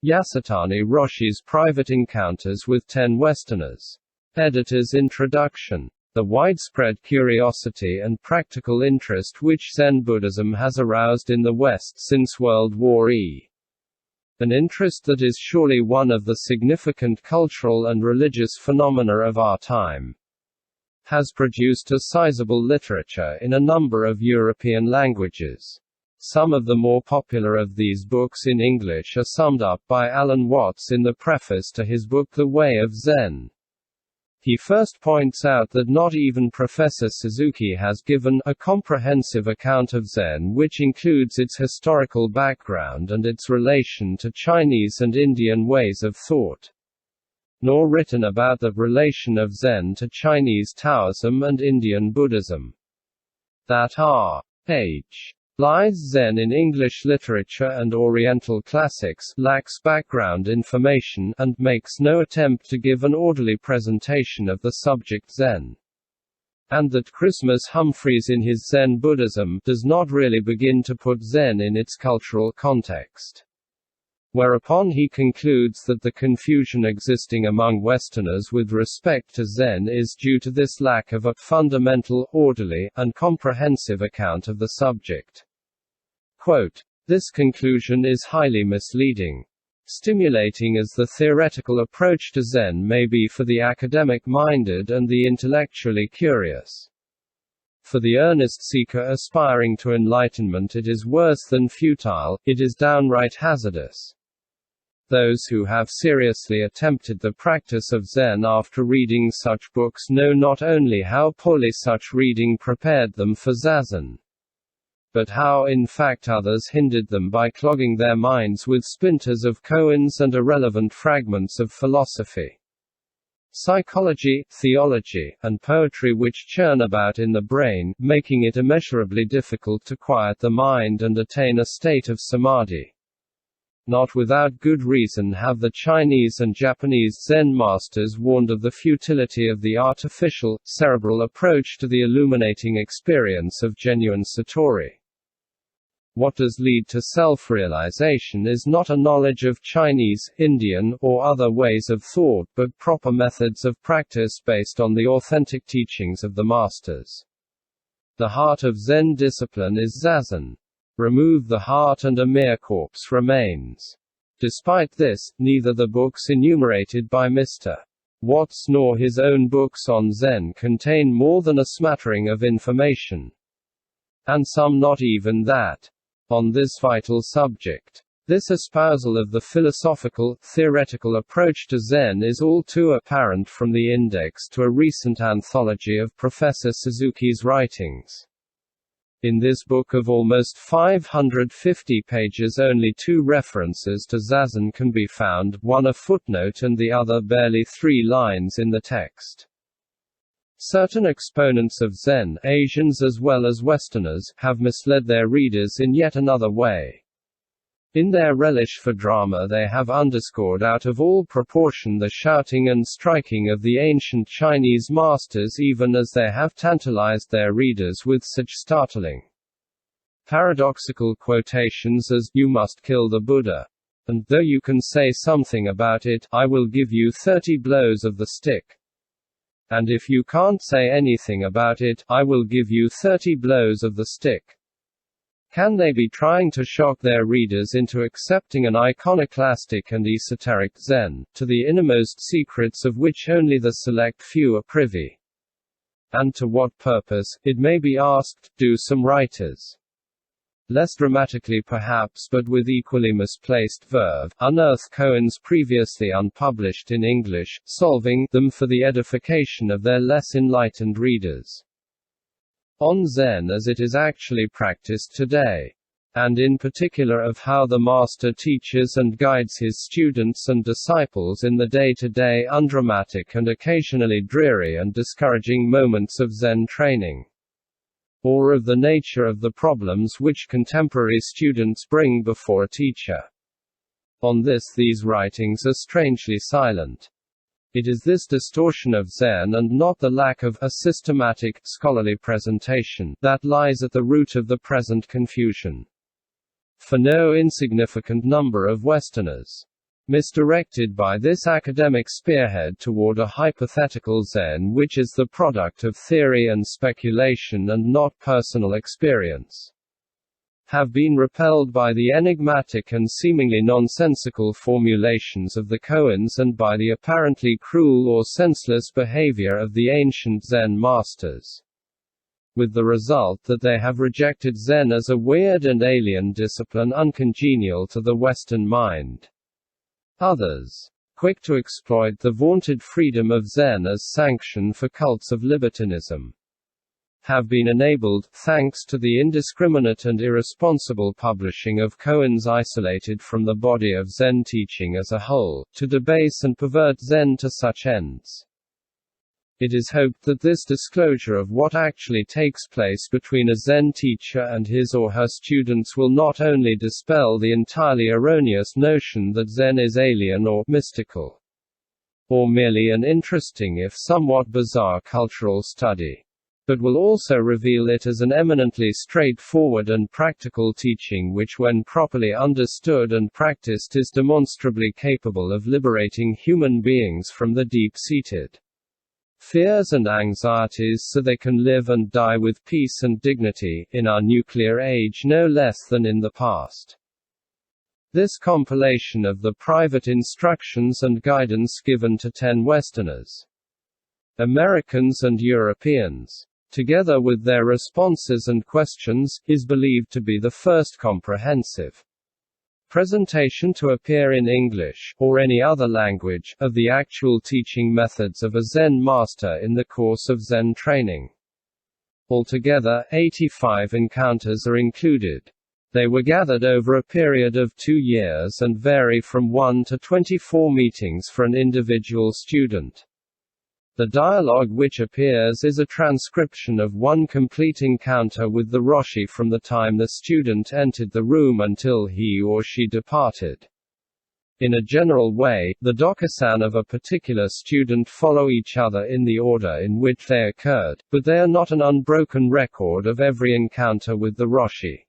Yasutani Roshi's Private Encounters with 10 Westerners. Editor's Introduction. The widespread curiosity and practical interest which Zen Buddhism has aroused in the West since World War I. An interest that is surely one of the significant cultural and religious phenomena of our time, has produced a sizable literature in a number of European languages. Some of the more popular of these books in English are summed up by Alan Watts in the preface to his book The Way of Zen. He first points out that not even Professor Suzuki has given a comprehensive account of Zen, which includes its historical background and its relation to Chinese and Indian ways of thought, nor written about the relation of Zen to Chinese Taoism and Indian Buddhism. That R.H. Blythe's Zen in English literature and Oriental classics lacks background information, and makes no attempt to give an orderly presentation of the subject Zen. And that Christmas Humphreys in his Zen Buddhism does not really begin to put Zen in its cultural context. Whereupon he concludes that the confusion existing among Westerners with respect to Zen is due to this lack of a fundamental, orderly, and comprehensive account of the subject. Quote, "This conclusion is highly misleading. Stimulating as the theoretical approach to Zen may be for the academic-minded and the intellectually curious. For the earnest seeker aspiring to enlightenment it is worse than futile, it is downright hazardous. Those who have seriously attempted the practice of Zen after reading such books know not only how poorly such reading prepared them for Zazen, but how in fact others hindered them by clogging their minds with splinters of koans and irrelevant fragments of philosophy, psychology, theology, and poetry which churn about in the brain, making it immeasurably difficult to quiet the mind and attain a state of samadhi. Not without good reason have the Chinese and Japanese Zen masters warned of the futility of the artificial, cerebral approach to the illuminating experience of genuine satori. What does lead to self-realization is not a knowledge of Chinese, Indian, or other ways of thought, but proper methods of practice based on the authentic teachings of the masters. The heart of Zen discipline is Zazen. Remove the heart and a mere corpse remains. Despite this, neither the books enumerated by Mr. Watts nor his own books on Zen contain more than a smattering of information, and some not even that, on this vital subject. This espousal of the philosophical, theoretical approach to Zen is all too apparent from the index to a recent anthology of Professor Suzuki's writings. In this book of almost 550 pages only 2 references to Zazen can be found, one a footnote and the other barely 3 lines in the text. Certain exponents of Zen, Asians as well as Westerners, have misled their readers in yet another way. In their relish for drama they have underscored out of all proportion the shouting and striking of the ancient Chinese masters, even as they have tantalized their readers with such startling, paradoxical quotations as, "You must kill the Buddha," and, "Though you can say something about it, I will give you 30 blows of the stick," and, "If you can't say anything about it, I will give you 30 blows of the stick." Can they be trying to shock their readers into accepting an iconoclastic and esoteric Zen, to the innermost secrets of which only the select few are privy? And to what purpose, it may be asked, do some writers, less dramatically perhaps but with equally misplaced verve, unearth koans previously unpublished in English, solving them for the edification of their less enlightened readers on Zen as it is actually practiced today, and in particular of how the master teaches and guides his students and disciples in the day-to-day undramatic and occasionally dreary and discouraging moments of Zen training, or of the nature of the problems which contemporary students bring before a teacher. On this these writings are strangely silent. It is this distortion of Zen and not the lack of a systematic, scholarly presentation that lies at the root of the present confusion. For no insignificant number of Westerners, misdirected by this academic spearhead toward a hypothetical Zen which is the product of theory and speculation and not personal experience, have been repelled by the enigmatic and seemingly nonsensical formulations of the koans and by the apparently cruel or senseless behavior of the ancient Zen masters, with the result that they have rejected Zen as a weird and alien discipline uncongenial to the Western mind. Others, quick to exploit the vaunted freedom of Zen as sanction for cults of libertinism, have been enabled, thanks to the indiscriminate and irresponsible publishing of koans isolated from the body of Zen teaching as a whole, to debase and pervert Zen to such ends. It is hoped that this disclosure of what actually takes place between a Zen teacher and his or her students will not only dispel the entirely erroneous notion that Zen is alien or mystical, or merely an interesting if somewhat bizarre cultural study, but will also reveal it as an eminently straightforward and practical teaching which, when properly understood and practiced, is demonstrably capable of liberating human beings from the deep-seated fears and anxieties so they can live and die with peace and dignity, in our nuclear age no less than in the past. This compilation of the private instructions and guidance given to 10 Westerners, Americans and Europeans, together with their responses and questions, is believed to be the first comprehensive presentation to appear in English, or any other language, of the actual teaching methods of a Zen master in the course of Zen training. Altogether, 85 encounters are included. They were gathered over a period of 2 years and vary from 1 to 24 meetings for an individual student. The dialogue which appears is a transcription of one complete encounter with the roshi from the time the student entered the room until he or she departed. In a general way, the dokusan of a particular student follow each other in the order in which they occurred, but they are not an unbroken record of every encounter with the roshi.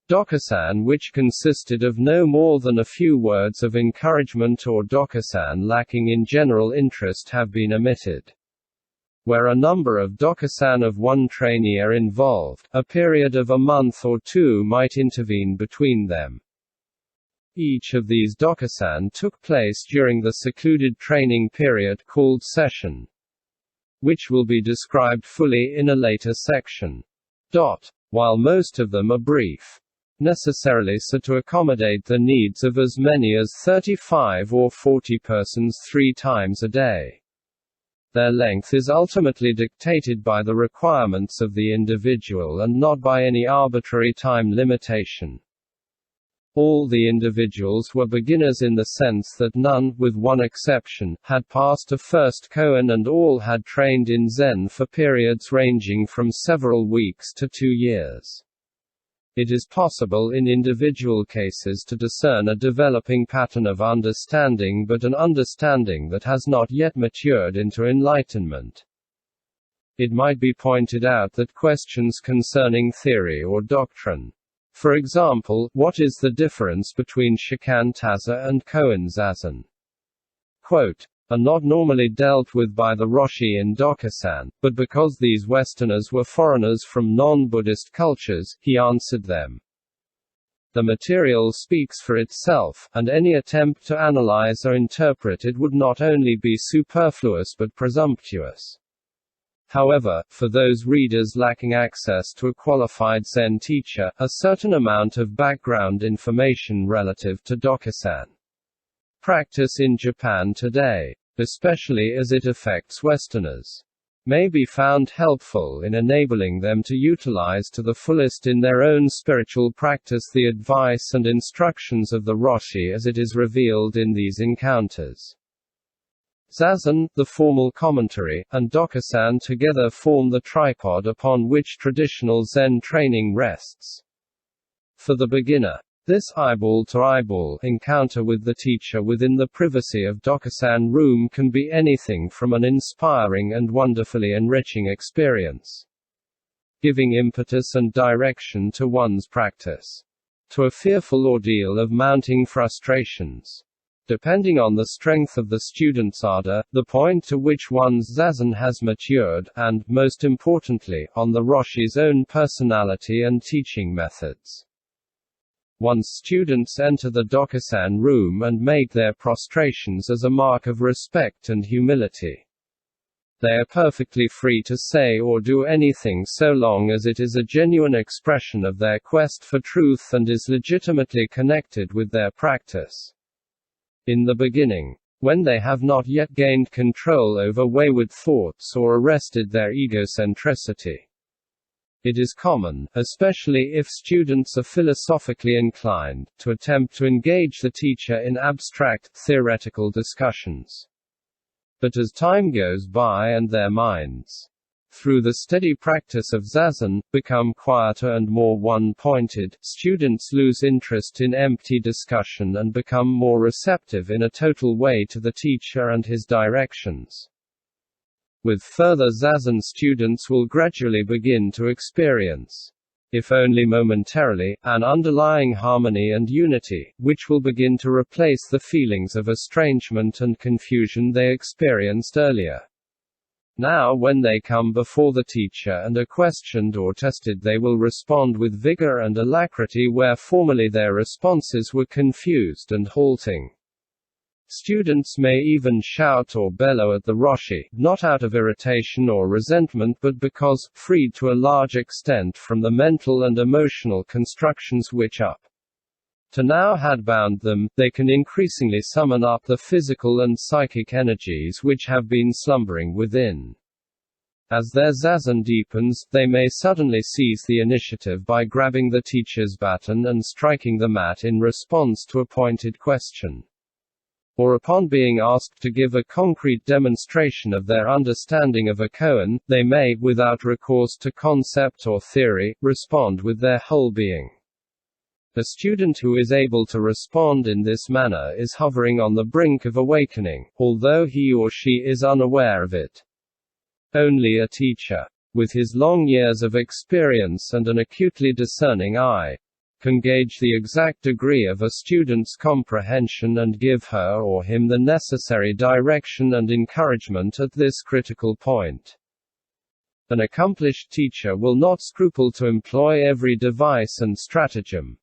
Dokusan which consisted of no more than a few words of encouragement or dokusan lacking in general interest have been omitted. Where a number of dokusan of one trainee are involved, a period of a month or 2 might intervene between them. Each of these dokusan took place during the secluded training period called sesshin, which will be described fully in a later section. While most of them are brief, necessarily so to accommodate the needs of as many as 35 or 40 persons 3 times a day. Their length is ultimately dictated by the requirements of the individual and not by any arbitrary time limitation. All the individuals were beginners in the sense that none, with one exception, had passed a first koan and all had trained in Zen for periods ranging from several weeks to 2 years. It is possible in individual cases to discern a developing pattern of understanding, but an understanding that has not yet matured into enlightenment. It might be pointed out that questions concerning theory or doctrine, for example, what is the difference between shikantaza and koan zazen, are not normally dealt with by the roshi in dokusan, but because these Westerners were foreigners from non-Buddhist cultures, he answered them. The material speaks for itself, and any attempt to analyze or interpret it would not only be superfluous but presumptuous. However, for those readers lacking access to a qualified Zen teacher, a certain amount of background information relative to dokusan practice in Japan today, especially as it affects Westerners, may be found helpful in enabling them to utilize to the fullest in their own spiritual practice the advice and instructions of the roshi as it is revealed in these encounters. Zazen, the formal commentary, and dokusan together form the tripod upon which traditional Zen training rests. For the beginner, this eyeball-to-eyeball encounter with the teacher within the privacy of dokusan room can be anything from an inspiring and wonderfully enriching experience, giving impetus and direction to one's practice, to a fearful ordeal of mounting frustrations, Depending on the strength of the student's ardor, the point to which one's zazen has matured, and, most importantly, on the roshi's own personality and teaching methods. Once students enter the dokusan room and make their prostrations as a mark of respect and humility. They are perfectly free to say or do anything so long as it is a genuine expression of their quest for truth and is legitimately connected with their practice. In the beginning, when they have not yet gained control over wayward thoughts or arrested their egocentricity. It is common, especially if students are philosophically inclined, to attempt to engage the teacher in abstract, theoretical discussions. But as time goes by and their minds, through the steady practice of zazen, become quieter and more one-pointed, students lose interest in empty discussion and become more receptive in a total way to the teacher and his directions. With further zazen, students will gradually begin to experience, if only momentarily, an underlying harmony and unity, which will begin to replace the feelings of estrangement and confusion they experienced earlier. Now when they come before the teacher and are questioned or tested, they will respond with vigor and alacrity where formerly their responses were confused and halting. Students may even shout or bellow at the roshi, not out of irritation or resentment but because, freed to a large extent from the mental and emotional constructions which up to now had bound them, they can increasingly summon up the physical and psychic energies which have been slumbering within. As their zazen deepens, they may suddenly seize the initiative by grabbing the teacher's baton and striking the mat in response to a pointed question. Or upon being asked to give a concrete demonstration of their understanding of a koan, they may, without recourse to concept or theory, respond with their whole being. A student who is able to respond in this manner is hovering on the brink of awakening, although he or she is unaware of it. Only a teacher, with his long years of experience and an acutely discerning eye, can gauge the exact degree of a student's comprehension and give her or him the necessary direction and encouragement at this critical point. An accomplished teacher will not scruple to employ every device and stratagem,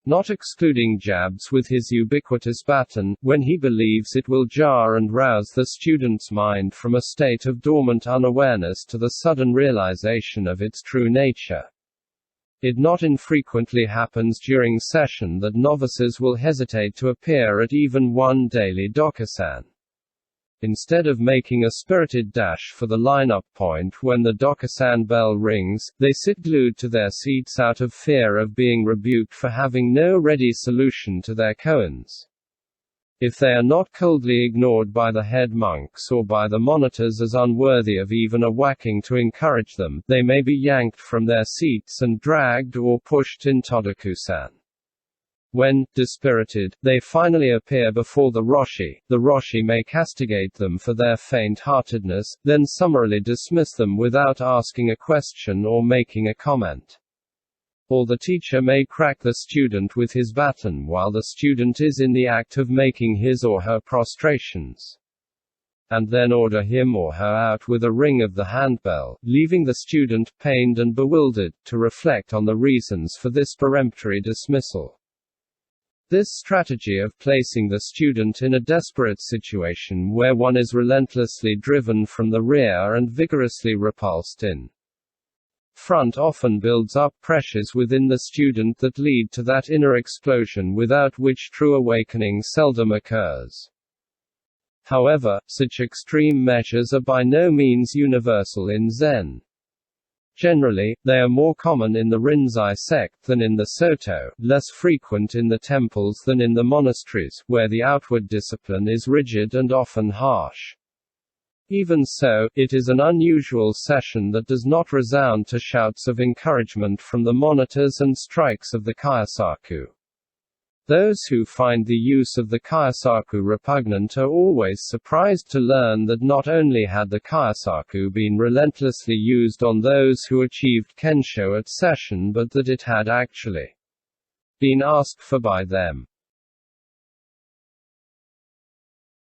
not excluding jabs with his ubiquitous baton, when he believes it will jar and rouse the student's mind from a state of dormant unawareness to the sudden realization of its true nature. It not infrequently happens during session that novices will hesitate to appear at even one daily dokusan. Instead of making a spirited dash for the line-up point when the dokusan bell rings, they sit glued to their seats out of fear of being rebuked for having no ready solution to their koans. If they are not coldly ignored by the head monks or by the monitors as unworthy of even a whacking to encourage them, they may be yanked from their seats and dragged or pushed into dokusan. When, dispirited, they finally appear before the roshi may castigate them for their faintheartedness, then summarily dismiss them without asking a question or making a comment. Or the teacher may crack the student with his baton while the student is in the act of making his or her prostrations, and then order him or her out with a ring of the handbell, leaving the student, pained and bewildered, to reflect on the reasons for this peremptory dismissal. This strategy of placing the student in a desperate situation where one is relentlessly driven from the rear and vigorously repulsed in front often builds up pressures within the student that lead to that inner explosion without which true awakening seldom occurs. However, such extreme measures are by no means universal in Zen. Generally, they are more common in the Rinzai sect than in the Soto, less frequent in the temples than in the monasteries, where the outward discipline is rigid and often harsh. Even so, it is an unusual session that does not resound to shouts of encouragement from the monitors and strikes of the kaisaku. Those who find the use of the kaisaku repugnant are always surprised to learn that not only had the kaisaku been relentlessly used on those who achieved kensho at session but that it had actually been asked for by them.